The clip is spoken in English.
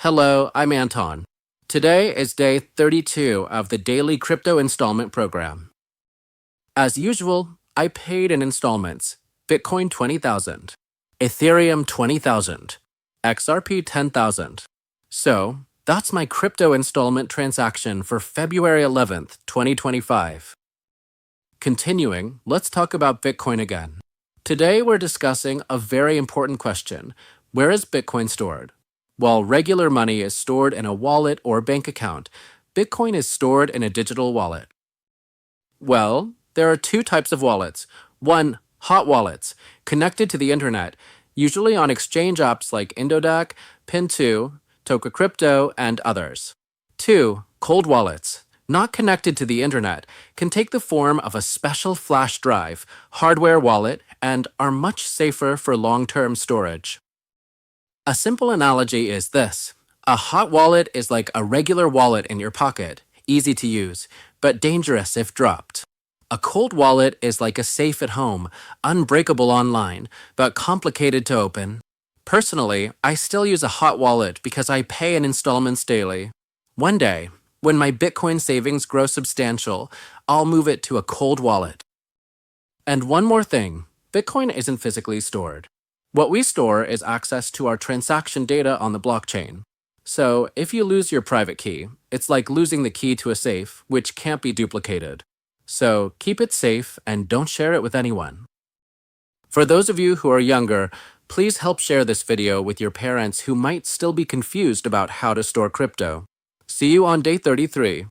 Hello, I'm Anton. Today is day 32 of the daily crypto installment program. As usual, I paid in installments: Bitcoin 20,000, Ethereum 20,000, XRP 10,000. So, that's my crypto installment transaction for February 11th, 2025. Continuing, let's talk about Bitcoin again. Today we're discussing a very important question: where is Bitcoin stored? While regular money is stored in a wallet or bank account, Bitcoin is stored in a digital wallet. Well, there are two types of wallets. One, hot wallets, connected to the internet, usually on exchange apps like Indodac, Pin2, Toka Crypto, and others. Two, cold wallets, not connected to the internet, can take the form of a special flash drive, hardware wallet, and are much safer for long-term storage. A simple analogy is this: a hot wallet is like a regular wallet in your pocket, easy to use, but dangerous if dropped. A cold wallet is like a safe at home, unbreakable online, but complicated to open. Personally, I still use a hot wallet because I pay in installments daily. One day, when my Bitcoin savings grow substantial, I'll move it to a cold wallet. And one more thing, Bitcoin isn't physically stored. What we store is access to our transaction data on the blockchain. So, if you lose your private key, it's like losing the key to a safe, which can't be duplicated. So, keep it safe and don't share it with anyone. For those of you who are younger, please help share this video with your parents who might still be confused about how to store crypto. See you on day 33.